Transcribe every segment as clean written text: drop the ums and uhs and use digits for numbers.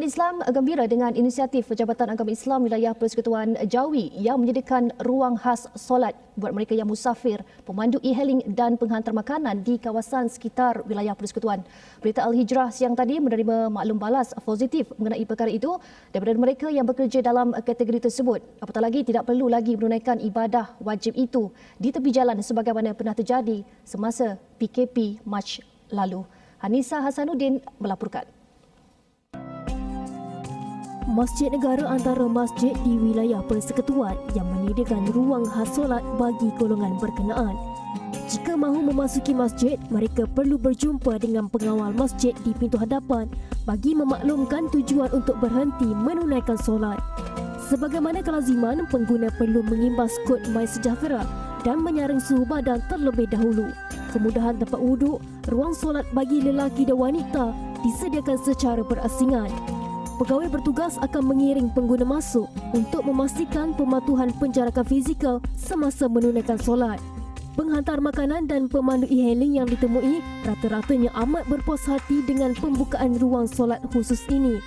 Islam gembira dengan inisiatif Jabatan Agama Islam Wilayah Persekutuan Jawi yang menyediakan ruang khas solat buat mereka yang musafir, pemandu e-hailing dan penghantar makanan di kawasan sekitar wilayah persekutuan. Berita Al-Hijrah siang tadi menerima maklum balas positif mengenai perkara itu daripada mereka yang bekerja dalam kategori tersebut. Apatah lagi tidak perlu lagi menunaikan ibadah wajib itu di tepi jalan sebagaimana pernah terjadi semasa PKP Mac lalu. Hanisa Hasanuddin melaporkan. Masjid Negara antara masjid di wilayah persekutuan yang menyediakan ruang khas solat bagi golongan berkenaan. Jika mahu memasuki masjid, mereka perlu berjumpa dengan pengawal masjid di pintu hadapan bagi memaklumkan tujuan untuk berhenti menunaikan solat. Sebagaimana kelaziman, pengguna perlu mengimbas kod MySejahtera dan menyaring suhu badan terlebih dahulu. Kemudahan tempat wuduk, ruang solat bagi lelaki dan wanita disediakan secara berasingan. Pegawai bertugas akan mengiring pengguna masuk untuk memastikan pematuhan penjarakan fizikal semasa menunaikan solat. Penghantar makanan dan pemandu e-hailing yang ditemui rata-ratanya amat berpuas hati dengan pembukaan ruang solat khusus ini.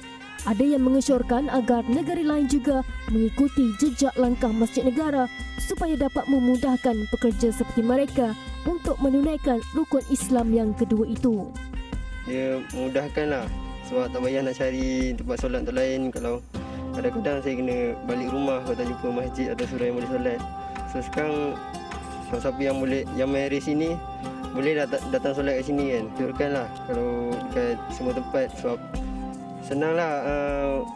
Ada yang mengesyorkan agar negara lain juga mengikuti jejak langkah Masjid Negara supaya dapat memudahkan pekerja seperti mereka untuk menunaikan rukun Islam yang kedua itu. Dia memudahkanlah. Sebab tak payah nak cari tempat solat tu lain. Kalau kadang-kadang saya kena balik rumah kalau tak jumpa masjid atau surau yang boleh solat. So sekarang siapa yang mai sini boleh datang solat kat sini kan. Turkanlah kalau dekat semua tempat sebab senanglah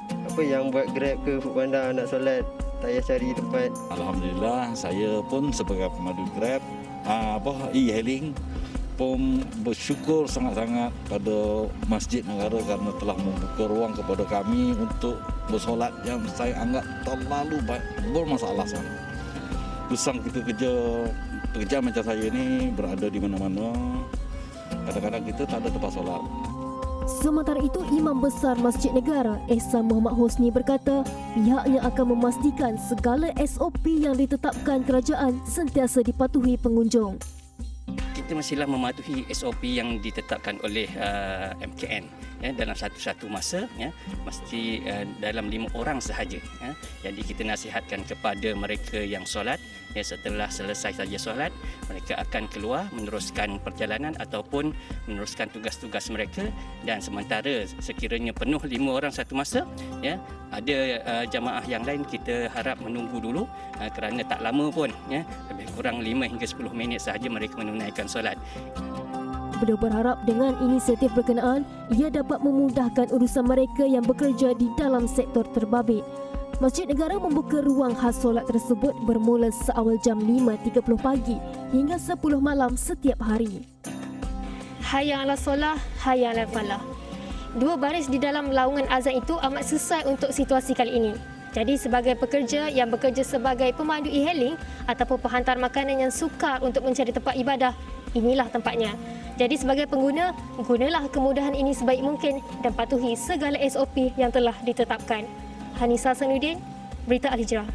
apa yang buat Grab ke Foodpanda nak solat tak payah cari tempat. Alhamdulillah saya pun sebagai pemandu Grab e-hailing pun bersyukur sangat-sangat pada Masjid Negara kerana telah membuka ruang kepada kami untuk bersolat yang saya anggap terlalu bermasalah sangat. Usang kita pekerja macam saya ini berada di mana-mana, kadang-kadang kita tak ada tempat solat. Sementara itu, Imam Besar Masjid Negara Ehsan Muhammad Hosni berkata pihaknya akan memastikan segala SOP yang ditetapkan kerajaan sentiasa dipatuhi pengunjung. Kita mestilah mematuhi SOP yang ditetapkan oleh MKN dalam satu-satu masa, mesti dalam 5 orang sahaja. Jadi kita nasihatkan kepada mereka yang solat, setelah selesai saja solat, mereka akan keluar meneruskan perjalanan ataupun meneruskan tugas-tugas mereka, dan sementara sekiranya penuh 5 orang satu masa, ada jamaah yang lain kita harap menunggu dulu kerana tak lama pun, lebih kurang 5 hingga 10 minit sahaja mereka menunaikan solat. Beliau berharap dengan inisiatif berkenaan, ia dapat memudahkan urusan mereka yang bekerja di dalam sektor terbabit. Masjid Negara membuka ruang khas solat tersebut bermula seawal jam 5.30 pagi hingga 10 malam setiap hari. Hayya 'alas solah, hayya 'alal falah. 2 baris di dalam laungan azan itu amat sesuai untuk situasi kali ini. Jadi sebagai pekerja yang bekerja sebagai pemandu e-hailing ataupun penghantar makanan yang sukar untuk mencari tempat ibadah, inilah tempatnya. Jadi sebagai pengguna, gunalah kemudahan ini sebaik mungkin dan patuhi segala SOP yang telah ditetapkan. Hanisa Hasanuddin, Berita Al-Hijrah.